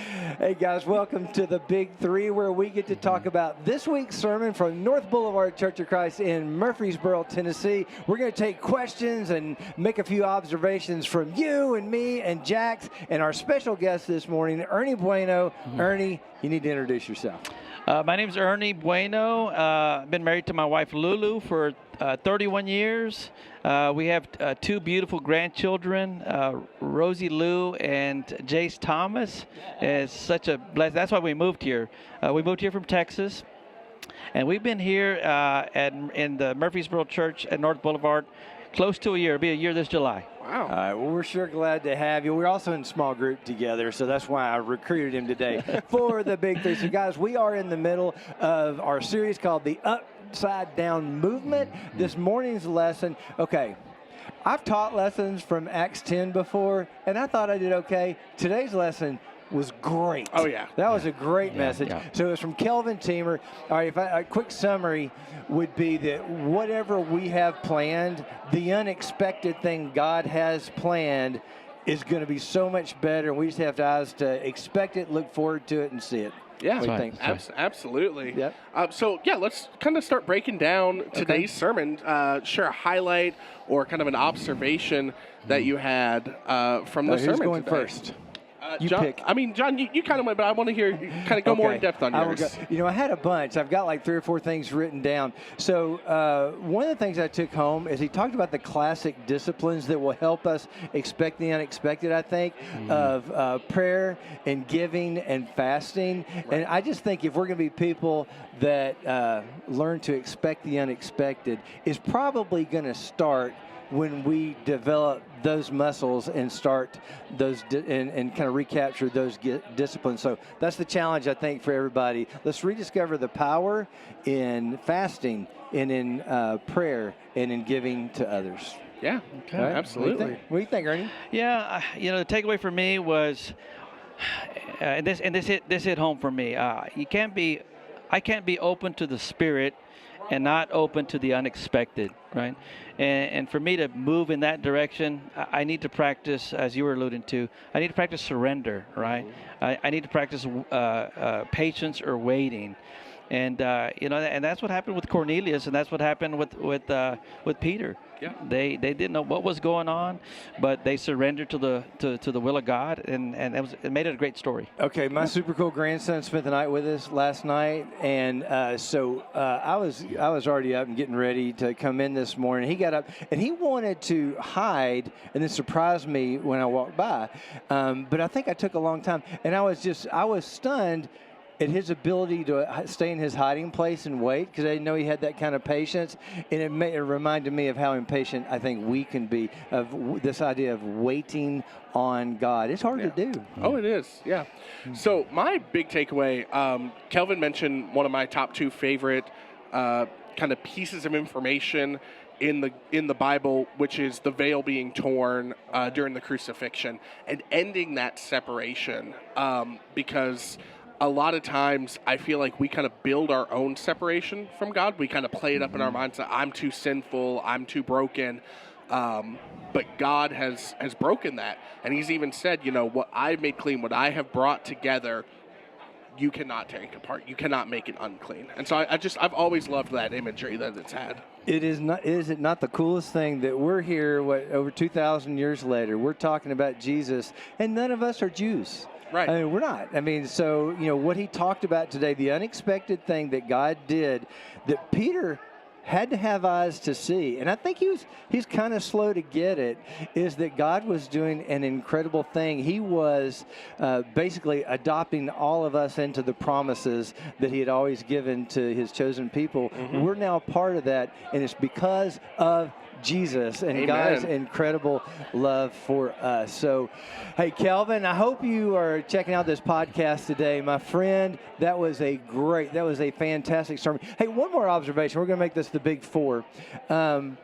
Hey guys, welcome to the Big Three, where we get to talk about this week's sermon from North Boulevard Church of Christ in Murfreesboro, Tennessee. We're going to take questions and make a few observations from you and me and Jax and our special guest this morning, Ernie Bueno. Ernie, you need to introduce yourself. My name's Ernie Bueno. I've been married to my wife Lulu for 31 years. We have two beautiful grandchildren, Rosie Lou and Jace Thomas. It's such a blessing. That's why we moved here. We moved here from Texas, and we've been here in the Murfreesboro Church at North Boulevard close to a year. It'll be a year this July. Wow. All right. Well, we're sure glad to have you. We're also in small group together, so that's why I recruited him today for the Big Three. So, guys, we are in the middle of our series called the Upside Down Movement. This morning's lesson, okay, I've taught lessons from Acts 10 before, and I thought I did okay. Today's lesson was great. Oh, yeah. That was a great message. Yeah. So it was from Kelvin Teamer. All right, a quick summary would be that whatever we have planned, the unexpected thing God has planned is going to be so much better, and we just have eyes to expect it, look forward to it, and see it. Yeah, What do you think? absolutely. Yep. Let's kind of start breaking down today's sermon. Share a highlight or kind of an observation that you had from the sermon. Who's going today. first? You John, pick. I mean, John, you kind of went, but I want to hear you kind of go more in depth on I will yours. go. You know, I had a bunch. I've got like 3 or 4 things written down. So one of the things I took home is he talked about the classic disciplines that will help us expect the unexpected, I think, of prayer and giving and fasting. Right. And I just think if we're going to be people that learn to expect the unexpected, is probably going to start when we develop those muscles and start those and kind of recapture those disciplines. So that's the challenge, I think, for everybody. Let's rediscover the power in fasting and in prayer and in giving to others. Yeah, Right? absolutely. What do you think, Ernie? Yeah, the takeaway for me was, this hit home for me. I can't be open to the Spirit and not open to the unexpected, right? And for me to move in that direction, I need to practice, as you were alluding to, I need to practice surrender, right? I need to practice patience or waiting. And and that's what happened with Cornelius, and that's what happened with Peter. Yeah. They didn't know what was going on, but they surrendered to the will of God, and it made it a great story. Okay, my super cool grandson spent the night with us last night, and so I was already up and getting ready to come in this morning. He got up and he wanted to hide, and then surprised me when I walked by. But I think I took a long time, and I was stunned at his ability to stay in his hiding place and wait, because I didn't know he had that kind of patience. And it reminded me of how impatient I think we can be, of this idea of waiting on God. It's hard to do. Oh, it is, yeah. So my big takeaway, Kelvin mentioned one of my top 2 favorite kind of pieces of information in the Bible, which is the veil being torn during the crucifixion and ending that separation, because a lot of times I feel like we kind of build our own separation from God. We kind of play it up in our minds that I'm too sinful, I'm too broken. But God has broken that. And he's even said, what I've made clean, what I have brought together, you cannot take apart. You cannot make it unclean. And so I've always loved that imagery that it's had. Is it not the coolest thing that we're here, over 2,000 years later, we're talking about Jesus, and none of us are Jews. Right. I mean, we're not. I mean, so, what he talked about today, the unexpected thing that God did, that Peter had to have eyes to see, and I think he's kind of slow to get it, is that God was doing an incredible thing. He was basically adopting all of us into the promises that he had always given to his chosen people. We're now part of that, and it's because of Jesus and Amen. God's incredible love for us. So, hey, Kelvin, I hope you are checking out this podcast today. My friend, that was a fantastic sermon. Hey, one more observation. We're going to make this the Big Four. What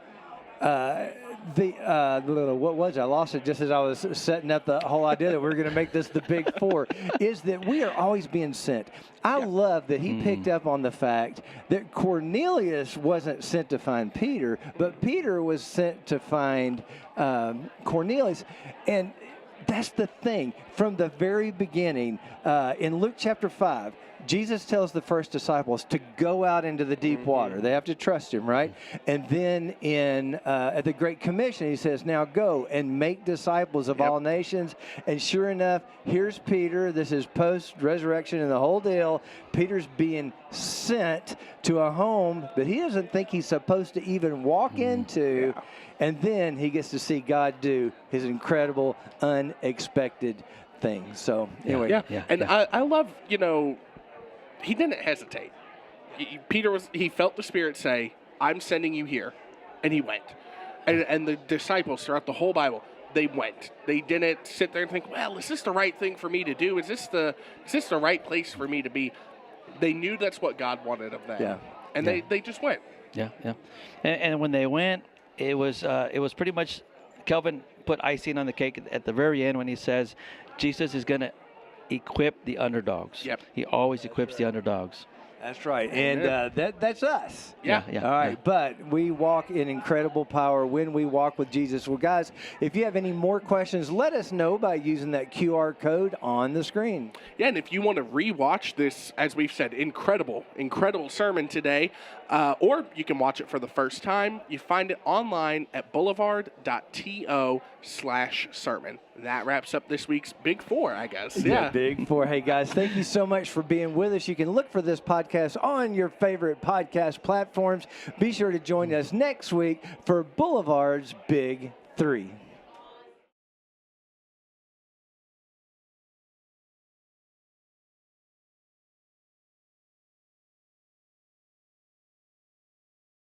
was it? I lost it just as I was setting up the whole idea that we're going to make this the Big Four, is that we are always being sent. I love that he picked up on the fact that Cornelius wasn't sent to find Peter, but Peter was sent to find Cornelius. And that's the thing. From the very beginning, in Luke chapter 5, Jesus tells the first disciples to go out into the deep water. They have to trust him, right? And then at the Great Commission, he says, now go and make disciples of all nations. And sure enough, here's Peter. This is post-resurrection and the whole deal. Peter's being sent to a home that he doesn't think he's supposed to even walk into. Yeah. And then he gets to see God do his incredible, unexpected things. So anyway. I love, he didn't hesitate. He felt the Spirit say, I'm sending you here. And he went. And the disciples throughout the whole Bible, they went. They didn't sit there and think, well, is this the right thing for me to do? Is this the right place for me to be? They knew that's what God wanted of them. Yeah. And they just went. Yeah. And when they went, it was pretty much, Kelvin put icing on the cake at the very end when he says, Jesus is going to equip the underdogs. Yep. He always equips the underdogs. That's right. And that's us. Yeah. All right. But we walk in incredible power when we walk with Jesus. Well, guys, if you have any more questions, let us know by using that QR code on the screen. Yeah, and if you want to rewatch this, as we've said, incredible sermon today, or you can watch it for the first time, you find it online at boulevard.to/sermon. That wraps up this week's Big Four, I guess. Yeah, Big Four. Hey, guys, thank you so much for being with us. You can look for this podcast on your favorite podcast platforms. Be sure to join us next week for Boulevard's Big Three.